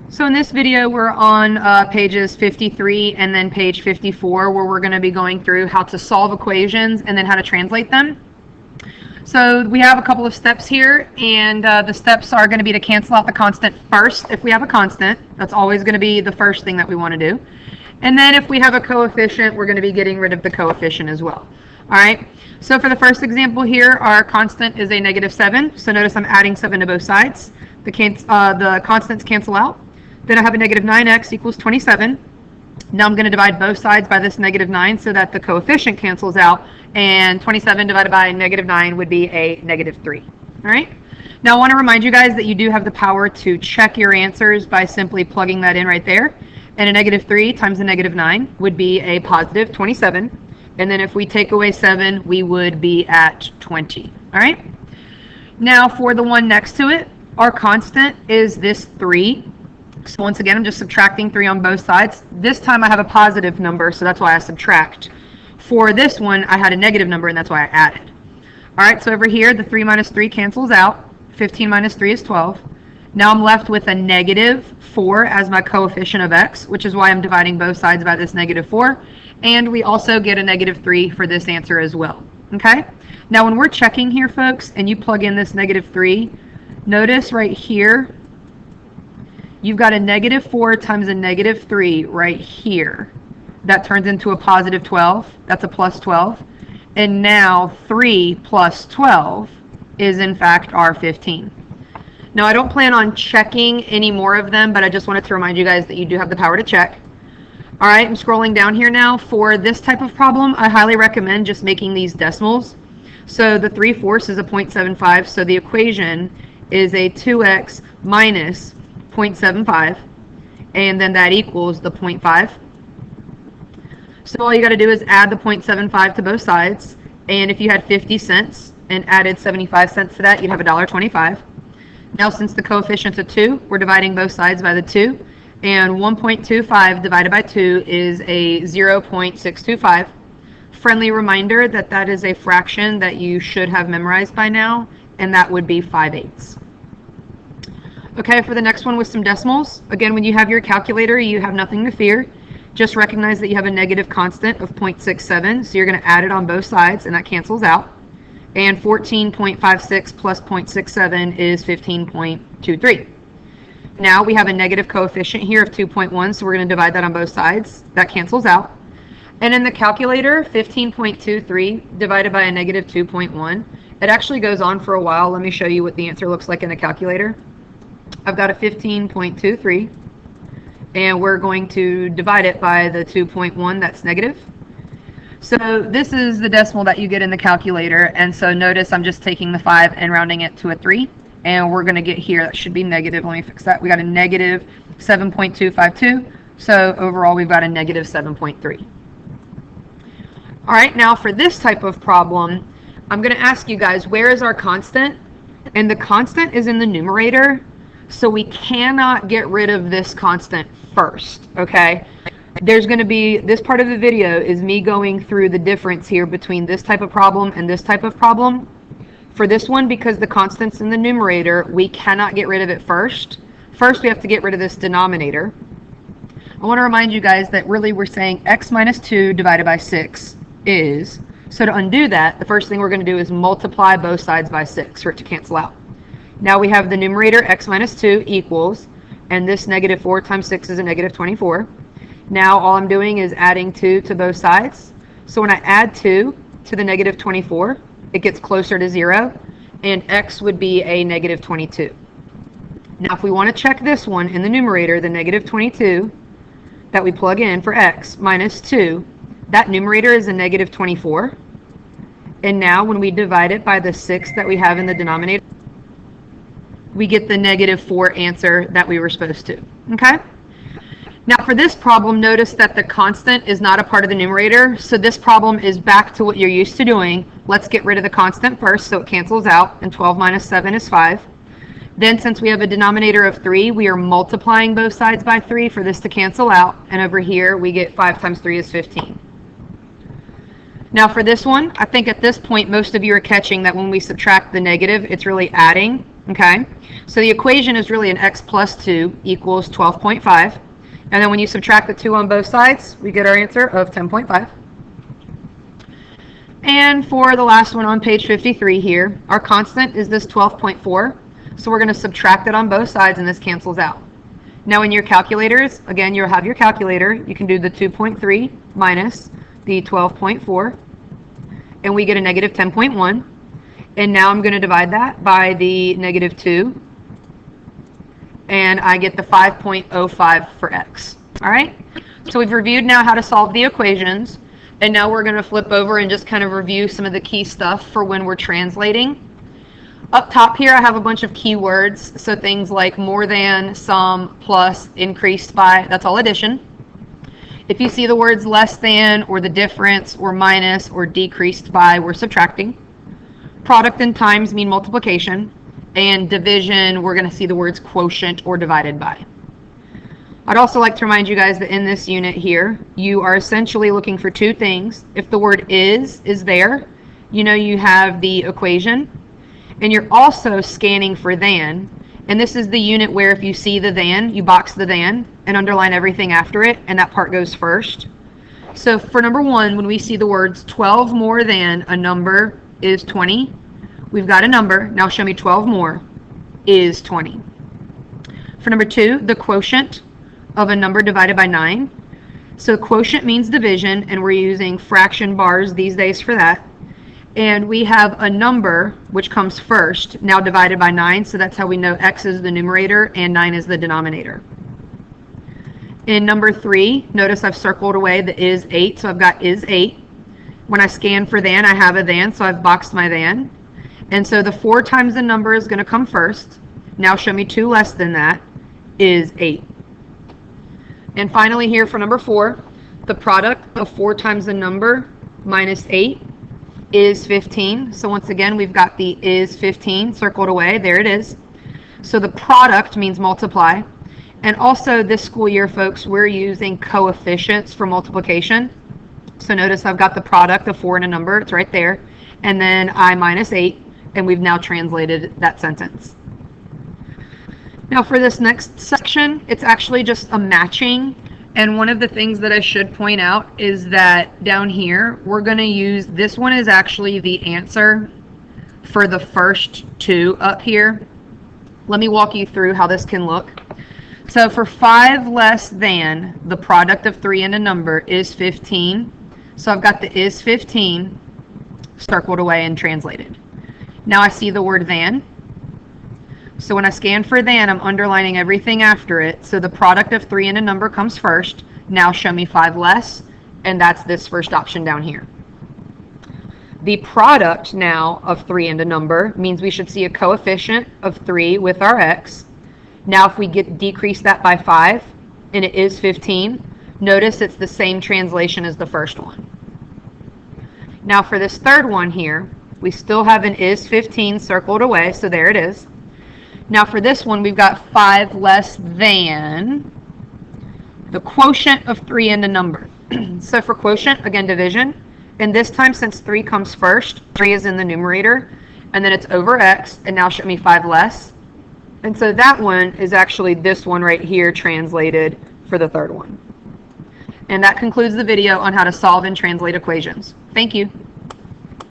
So in this video, we're on pages 53 and then page 54, where we're going to be going through how to solve equations and then how to translate them. So we have a couple of steps here, and the steps are going to be to cancel out the constant first. If we have a constant, that's always going to be the first thing that we want to do. And then if we have a coefficient, we're going to be getting rid of the coefficient as well. All right, so for the first example here, our constant is a -7. So notice I'm adding 7 to both sides. The constants cancel out. Then I have a -9x equals 27. Now I'm going to divide both sides by this -9 so that the coefficient cancels out, and 27 divided by -9 would be a -3. All right. Now I want to remind you guys that you do have the power to check your answers by simply plugging that in right there. And a -3 times a -9 would be a positive 27. And then if we take away 7, we would be at 20. All right. Now for the one next to it, our constant is this 3. So once again, I'm just subtracting 3 on both sides. This time I have a positive number, so that's why I subtract. For this one, I had a negative number, and that's why I added. All right, so over here, the 3 minus 3 cancels out. 15 minus 3 is 12. Now I'm left with a -4 as my coefficient of x, which is why I'm dividing both sides by this -4. And we also get a -3 for this answer as well. Okay? Now when we're checking here, folks, and you plug in this -3, notice right here, you've got a -4 times a -3 right here. That turns into a positive 12. That's a plus 12. And now 3 plus 12 is in fact our 15. Now I don't plan on checking any more of them, but I just wanted to remind you guys that you do have the power to check. All right, I'm scrolling down here now. For this type of problem, I highly recommend just making these decimals. So the 3/4 is a 0.75, so the equation is a 2x minus 0.75, and then that equals the 0.5. So all you got to do is add the 0.75 to both sides, and if you had 50 cents and added 75 cents to that, you'd have $1.25. Now since the coefficient's a 2, we're dividing both sides by the 2, and 1.25 divided by 2 is a 0.625. Friendly reminder that that is a fraction that you should have memorized by now, and that would be 5/8. Okay, for the next one with some decimals, again, when you have your calculator, you have nothing to fear. Just recognize that you have a negative constant of 0.67, so you're going to add it on both sides, and that cancels out. And 14.56 plus 0.67 is 15.23. Now we have a negative coefficient here of 2.1, so we're going to divide that on both sides. That cancels out. And in the calculator, 15.23 divided by a -2.1, it actually goes on for a while. Let me show you what the answer looks like in the calculator. I've got a 15.23, and we're going to divide it by the 2.1 that's negative. So this is the decimal that you get in the calculator, and so notice I'm just taking the 5 and rounding it to a 3, and we're going to get here, that should be negative. Let me fix that. We got a -7.252, so overall we've got a -7.3. All right, now for this type of problem, I'm going to ask you guys, where is our constant? And the constant is in the numerator. So we cannot get rid of this constant first, okay? There's going to be, this part of the video is me going through the difference here between this type of problem and this type of problem. For this one, because the constant's in the numerator, we cannot get rid of it first. First, we have to get rid of this denominator. I want to remind you guys that really we're saying x minus 2 divided by 6 is, so to undo that, the first thing we're going to do is multiply both sides by 6 for it to cancel out. Now we have the numerator x minus 2 equals, and this -4 times 6 is a -24. Now all I'm doing is adding 2 to both sides. So when I add 2 to the -24, it gets closer to 0, and x would be a -22. Now if we want to check this one in the numerator, the -22 that we plug in for x minus 2, that numerator is a -24. And now when we divide it by the 6 that we have in the denominator, we get the -4 answer that we were supposed to. Okay? Now for this problem, notice that the constant is not a part of the numerator, so this problem is back to what you're used to doing. Let's get rid of the constant first so it cancels out, and 12 minus 7 is 5. Then since we have a denominator of 3, we are multiplying both sides by 3 for this to cancel out, and over here we get 5 times 3 is 15. Now for this one, I think at this point most of you are catching that when we subtract the negative, it's really adding. Okay, so the equation is really an x plus 2 equals 12.5. And then when you subtract the 2 on both sides, we get our answer of 10.5. And for the last one on page 53 here, our constant is this 12.4. So we're going to subtract it on both sides, and this cancels out. Now in your calculators, again, you'll have your calculator. You can do the 2.3 minus the 12.4, and we get a negative 10.1. And now I'm going to divide that by the negative 2, and I get the 5.05 for x. All right, so we've reviewed now how to solve the equations, and now we're going to flip over and just kind of review some of the key stuff for when we're translating. Up top here, I have a bunch of keywords, so things like more than, some, plus, increased by, that's all addition. If you see the words less than, or the difference, or minus, or decreased by, we're subtracting. Product and times mean multiplication, and division, we're going to see the words quotient or divided by. I'd also like to remind you guys that in this unit here, you are essentially looking for two things. If the word is there, you know you have the equation, and you're also scanning for than, and this is the unit where if you see the than, you box the than and underline everything after it, and that part goes first. So for number 1, when we see the words 12 more than a number is 20, we've got a number. Now show me 12 more is 20. For number 2, the quotient of a number divided by 9. So quotient means division, and we're using fraction bars these days for that. And we have a number which comes first, now divided by 9, so that's how we know x is the numerator and 9 is the denominator. In number 3, notice I've circled away the is 8, so I've got is 8. When I scan for than, I have a than, so I've boxed my than. And so the 4 times the number is going to come first. Now show me 2 less than that is 8. And finally here for number 4, the product of 4 times the number minus 8 is 15. So once again, we've got the is 15 circled away. There it is. So the product means multiply. And also this school year, folks, we're using coefficients for multiplication. So notice I've got the product of 4 and a number. It's right there. And then I minus 8. And we've now translated that sentence. Now for this next section, it's actually just a matching. And one of the things that I should point out is that down here, we're going to use, this one is actually the answer for the first 2 up here. Let me walk you through how this can look. So for 5 less than, the product of 3 and a number is 15. So I've got the is 15 circled away and translated. Now I see the word than. So when I scan for than, I'm underlining everything after it. So the product of 3 and a number comes first. Now show me 5 less, and that's this first option down here. The product now of 3 and a number means we should see a coefficient of 3 with our x. Now if we decrease that by 5, and it is 15, notice it's the same translation as the first one. Now for this third one here, we still have an is 15 circled away, so there it is. Now for this one, we've got 5 less than the quotient of 3 and a number. So for quotient, again, division. And this time, since 3 comes first, 3 is in the numerator, and then it's over x, and now show me 5 less. And so that one is actually this one right here translated for the third one. And that concludes the video on how to solve and translate equations. Thank you.